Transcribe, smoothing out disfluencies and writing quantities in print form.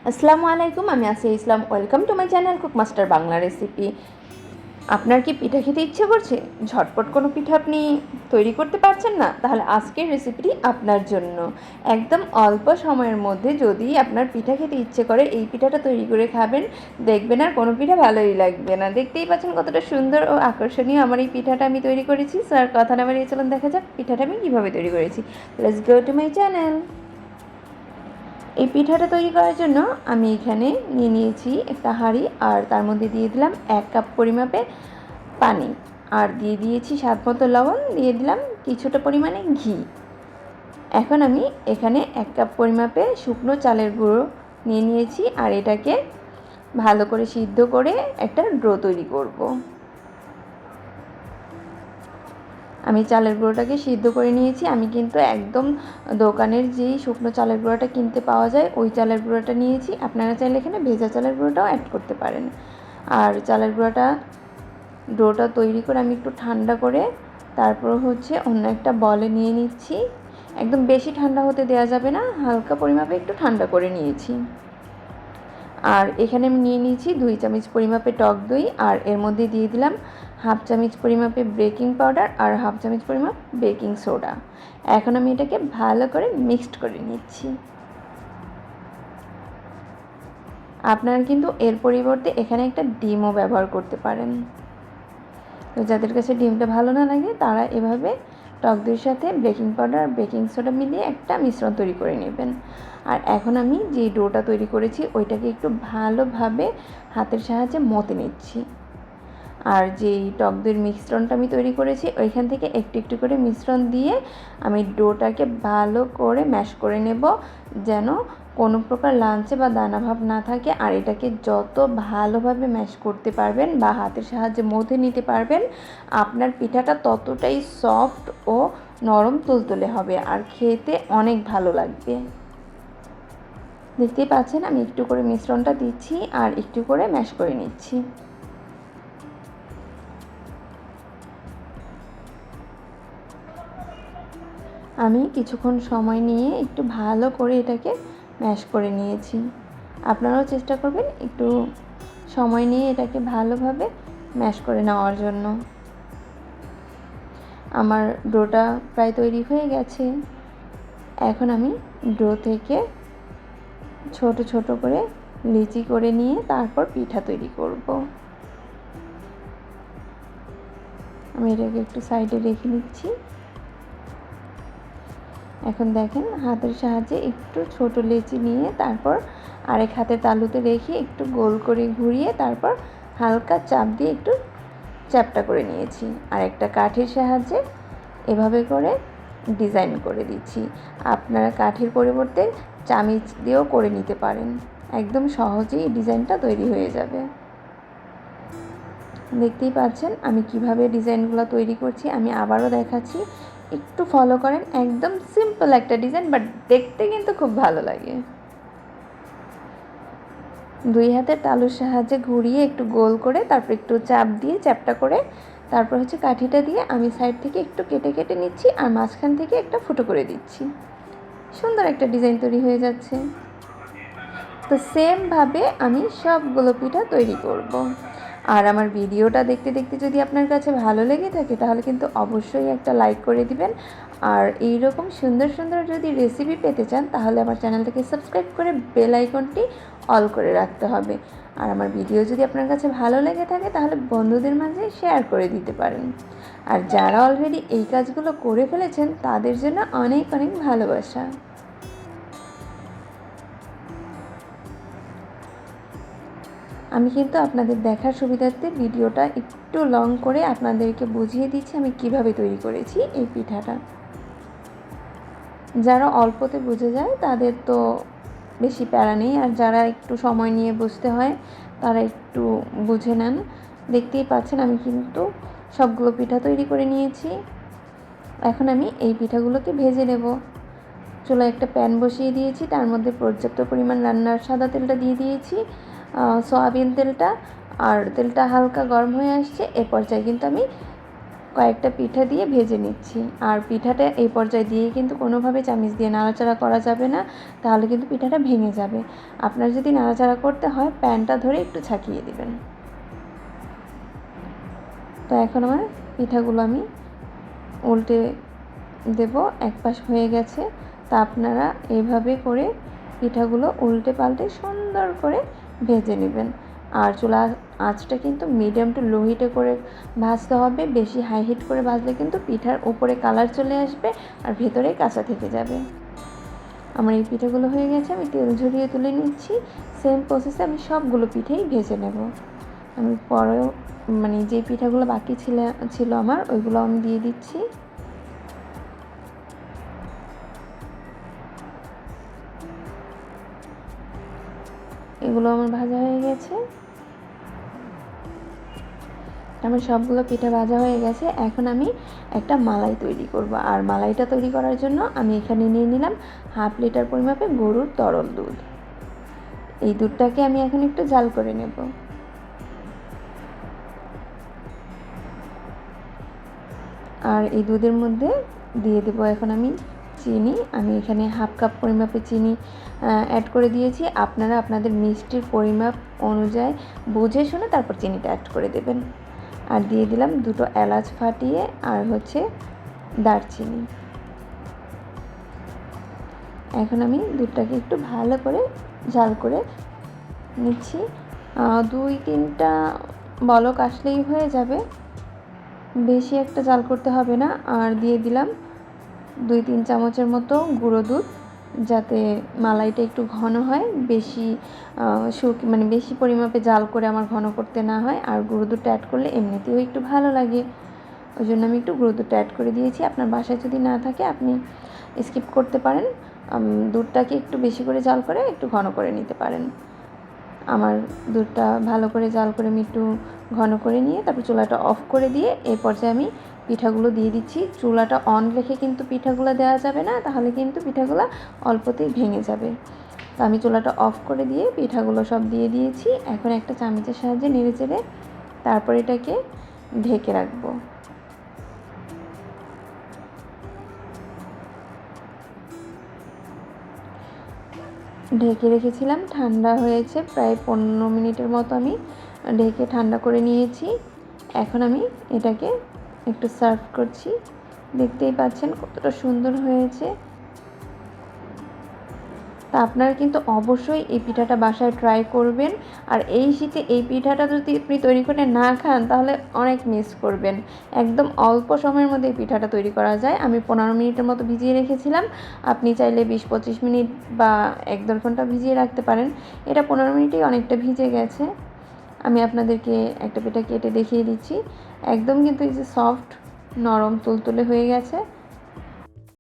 আসসালামু আলাইকুম, আমি Asiya Islam. Welcome to my channel cook master Bangla recipe. আপনার কি পিঠা খেতে ইচ্ছে করছে? ঝটপট কোনো পিঠা আপনি তৈরি করতে পারছেন না? তাহলে আজকের রেসিপিটি আপনার জন্য। একদম অল্প সময়ের মধ্যে যদি আপনার পিঠা খেতে ইচ্ছে করে, এই পিঠাটা তৈরি করে খাবেন, দেখবেন আর কোনো পিঠা ভালোই লাগবে না। দেখতেই পাচ্ছেন কতটা সুন্দর ও আকর্ষণীয় আমার এই পিঠাটা আমি তৈরি করেছি। স্যার কথা না বাড়িয়ে চলুন দেখা যাক পিঠাটা আমি কীভাবে তৈরি করেছি। Let's go to my channel. এই পিঠাটা তৈরি করার জন্য আমি এখানে নিয়ে নিয়েছি একটা হাঁড়ি, আর তার মধ্যে দিয়ে দিলাম 1 কাপ পরিমাপে পানি, আর দিয়ে দিয়েছি স্বাদ মতো লবণ, দিয়ে দিলাম কিছুটা পরিমাণে ঘি। এখন আমি এখানে 1 কাপ পরিমাপে শুকনো চালের গুঁড়ো নিয়ে নিয়েছি, আর এটাকে ভালো করে সিদ্ধ করে একটা ডো তৈরি করব। আমি চালের গুঁড়োটাকে সিদ্ধ করে নিয়েছি। আমি কিন্তু একদম দোকানের যেই শুকনো চালের গুঁড়োটা কিনতে পাওয়া যায় ওই চালের গুঁড়োটা নিয়েছি। আপনারা চাইলে এখানে ভেজা চালের গুঁড়োটাও অ্যাড করতে পারেন। আর চালের গুঁড়োটা ডোটা তৈরি করে আমি একটু ঠান্ডা করে তারপর অন্য একটা বলে নিয়ে নিচ্ছি। একদম বেশি ঠান্ডা হতে দেওয়া যাবে না, হালকা পরিমাপে একটু ঠান্ডা করে নিয়েছি। আর এখানে আমি নিয়ে নিয়েছি 2 চামচ পরিমাপে টক দই, আর এর মধ্যে দিয়ে দিলাম 1/2 চামচ পরিমাপে বেকিং পাউডার আর 1/2 চামচ পরিমাপ বেকিং সোডা। এখন আমি এটাকে ভালো করে মিক্সড করে নিচ্ছি। আপনারা কিন্তু এর পরিবর্তে এখানে একটা ডিমও ব্যবহার করতে পারেন। তো যাদের কাছে ডিমটা ভালো না লাগে তারা এভাবে টক দইয়ের সাথে বেকিং পাউডার আর বেকিং সোডা মিলিয়ে একটা মিশ্রণ তৈরি করে নেবেন। আর এখন আমি যে ডোটা তৈরি করেছি ওইটাকে একটু ভালোভাবে হাতের সাহায্যে মতে নিচ্ছি। আর যেই টক দইয়ের মিশ্রণটা আমি তৈরি করেছি ওইখান থেকে একটু একটু করে মিশ্রণ দিয়ে আমি ডোটাকে ভালো করে ম্যাশ করে নেব, যেন কোনো প্রকার লাঞ্চে বা দানাভাব না থাকে। আর এটাকে যত ভালোভাবে ম্যাশ করতে পারবেন বা হাতের সাহায্যে মথে নিতে পারবেন, আপনার পিঠাটা ততটাই সফট ও নরম তুলতুলে হবে আর খেতে অনেক ভালো লাগবে। দেখতেই পাচ্ছেন আমি একটু করে মিশ্রণটা দিচ্ছি আর একটু করে ম্যাশ করে নিচ্ছি। আমি কিছুক্ষণ সময় নিয়ে একটু ভালো করে এটাকে ম্যাশ করে নিয়েছি। আপনারাও চেষ্টা করবেন একটু সময় নিয়ে এটাকে ভালোভাবে ম্যাশ করে নেওয়ার জন্য। আমার ডোটা প্রায় তৈরি হয়ে গেছে। এখন আমি ডো থেকে ছোট ছোট করে লিচি করে নিয়ে তারপর পিঠা তৈরি করব। আমি এটাকে একটু সাইডে রেখে নিচ্ছি। এখন দেখেন হাতের সাহায্যে একটু ছোট লেচি নিয়ে তারপর আরেক হাতের তালুতে রেখে একটু গোল করে ঘুরিয়ে তারপর হালকা চাপ দিয়ে একটু চ্যাপ্টা করে নিয়েছি। আর একটা কাঠির সাহায্যে এভাবে করে ডিজাইন করে দিচ্ছি। আপনারা কাঠির পরিবর্তে চামিচ দিয়েও করে নিতে পারেন। একদম সহজেই ডিজাইনটা তৈরি হয়ে যাবে। দেখতেই পাচ্ছেন আমি কিভাবে ডিজাইনগুলো তৈরি করছি। আমি আবারও দেখাচ্ছি, একটু ফলো করেন। একদম সিম্পল একটা ডিজাইন, বাট দেখতে কিন্তু খুব ভালো লাগে। 2 হাতের তালুর সাহায্যে ঘুরিয়ে একটু গোল করে তারপর একটু চাপ দিয়ে চ্যাপটা করে তারপর কাঠিটা দিয়ে আমি সাইড থেকে একটু কেটে কেটে নিচ্ছি আর মাঝখান থেকে একটা ফুটো করে দিচ্ছি। সুন্দর একটা ডিজাইন তৈরি হয়ে যাচ্ছে। তো সেমভাবে আমি সবগুলো পিঠা তৈরি করব। আর আমার ভিডিওটা দেখতে দেখতে যদি আপনার কাছে ভালো লেগে থাকে তাহলে কিন্তু অবশ্যই একটা লাইক করে দিবেন। আর এই রকম সুন্দর সুন্দর যদি রেসিপি পেতে চান তাহলে আমার চ্যানেলটাকে সাবস্ক্রাইব করে বেল আইকনটি অল করে রাখতে হবে। আর আমার ভিডিও যদি আপনার কাছে ভালো লেগে থাকে তাহলে বন্ধুদের মাঝে শেয়ার করে দিতে পারেন। আর যারা অলরেডি এই কাজগুলো করে ফেলেছেন তাদের জন্য অনেক অনেক ভালোবাসা। আমি কিন্তু আপনাদের দেখার সুবিধার্থে ভিডিওটা একটু লং করে আপনাদেরকে বুঝিয়ে দিচ্ছি আমি কিভাবে তৈরি করেছি এই পিঠাটা। যারা অল্পতে বুঝে যায় তাদের তো বেশি প্যারা নেই, আর যারা একটু সময় নিয়ে বুঝতে হয় তারা একটু বুঝে নেন। দেখতেই পাচ্ছেন আমি কিন্তু সবগুলো পিঠা তৈরি করে নিয়েছি। এখন আমি এই পিঠাগুলোকে ভেজে নেব। চুলায় একটা প্যান বসিয়ে দিয়েছি, তার মধ্যে পর্যাপ্ত পরিমাণ রান্নার সাদা তেলটা দিয়ে দিয়েছি, সয়াবিন তেলটা। আর তেলটা হালকা গরম হয়ে আসছে, এ পর্যায়ে কিন্তু আমি কয়েকটা পিঠা দিয়ে ভেজে নিচ্ছি। আর পিঠাটা এই পর্যায়ে দিয়ে কিন্তু কোনোভাবে চামিচ দিয়ে নাড়াচাড়া করা যাবে না, তাহলে কিন্তু পিঠাটা ভেঙে যাবে। আপনার যদি নাড়াচাড়া করতে হয় প্যানটা ধরে একটু ছাকিয়ে দিবেন। তো এখন আমার পিঠাগুলো আমি উল্টে দেব। এক পাশ হয়ে গেছে, তা আপনারা এইভাবে করে পিঠাগুলো উল্টে পাল্টে সুন্দর করে ভেজে নেবেন। আর চুলা আঁচটা কিন্তু মিডিয়াম টু লো হিটে করে ভাজতে হবে। বেশি হাই হিট করে ভাজলে কিন্তু পিঠার উপরে কালার চলে আসবে আর ভেতরে কাঁচা থেকে যাবে। আমার এই পিঠাগুলো হয়ে গেছে, আমি তেল ঝরিয়ে তুলে নিচ্ছি। সেম প্রসেসে আমি সবগুলো পিঠেই ভেজে নেব। আমি পরেও যে পিঠাগুলো বাকি ছিল আমার, ওইগুলো আমি দিয়ে দিচ্ছি। এগুলো আমার ভাজা হয়ে গেছে। আমার সবগুলো পিঠা ভাজা হয়ে গেছে। এখন আমি একটা মালাই তৈরি করব। আর মালাইটা তৈরি করার জন্য আমি এখানে নিয়ে নিলাম 1/2 লিটার পরিমাপে গরুর তরল দুধ। এই দুধটাকে আমি এখন একটু জাল করে নেব। আর এই দুধের মধ্যে দিয়ে দেব এখন আমি চিনি। আমি এখানে 1/2 কাপ পরিমাপে চিনি অ্যাড করে দিয়েছি। আপনারা আপনাদের মিষ্টির পরিমাপ অনুযায়ী বুঝে শুনে তারপর চিনিটা অ্যাড করে দেবেন। আর দিয়ে দিলাম 2টো এলাচ ফাটিয়ে, আর দারচিনি। এখন আমি দুধটাকে একটু ভালো করে জাল করে নিচ্ছি। 2-3টা বলক আসলেই হয়ে যাবে, বেশি একটা জাল করতে হবে না। আর দিয়ে দিলাম 2-3 চামচের মতো গুঁড়ো দুধ, যাতে মালাইটা একটু ঘন হয়। বেশি বেশি পরিমাপে জাল করে আমার ঘন করতে না হয়। আর গুঁড়ো দুধটা অ্যাড করলে এমনিতেও একটু ভালো লাগে, ওই জন্য আমি একটু গুঁড়ো দুধটা অ্যাড করে দিয়েছি। আপনার বাসায় যদি না থাকে আপনি স্কিপ করতে পারেন। দুধটাকে একটু বেশি করে জাল করে একটু ঘন করে নিতে পারেন। আমার দুধটা ভালো করে জাল করে আমি একটু ঘন করে নিয়ে তারপর চুলাটা অফ করে দিয়ে এই পর্যায়ে আমি পিঠাগুলো দিয়ে দিচ্ছি। চুলাটা অন রেখে কিন্তু পিঠাগুলো দেওয়া যাবে না, তাহলে কিন্তু পিঠাগুলো অল্পতেই ভেঙে যাবে। তো আমি চুলাটা অফ করে দিয়ে পিঠাগুলো সব দিয়ে দিয়েছি। এখন একটা চামচের সাহায্যে নেড়ে চেড়ে তারপর এটাকে ঢেকে রাখবো। ঢেকে রেখেছিলাম, ঠান্ডা হয়েছে প্রায় 15 মিনিটের মতো আমি ঢেকে ঠান্ডা করে নিয়েছি। এখন আমি এটাকে একটু সার্ভ করছি। দেখতেই পাচ্ছেন কতটা সুন্দর হয়েছে। তা আপনারা কিন্তু অবশ্যই এই পিঠাটা বাসায় ট্রাই করবেন। আর এই শীতে এই পিঠাটা যদি আপনি তৈরি করে না খান তাহলে অনেক মিস করবেন। একদম অল্প সময়ের মধ্যে এই পিঠাটা তৈরি করা যায়। আমি 15 মিনিটের মতো ভিজিয়ে রেখেছিলাম। আপনি চাইলে 20-25 মিনিট বা 1-1.5 ঘন্টা ভিজিয়ে রাখতে পারেন। এটা 15 মিনিটেই অনেকটা ভিজে গেছে। আমি আপনাদেরকে একটা পিঠা কেটে দেখিয়ে দিচ্ছি। একদম কিন্তু এই যে সফট নরম তুলতুলে হয়ে গেছে।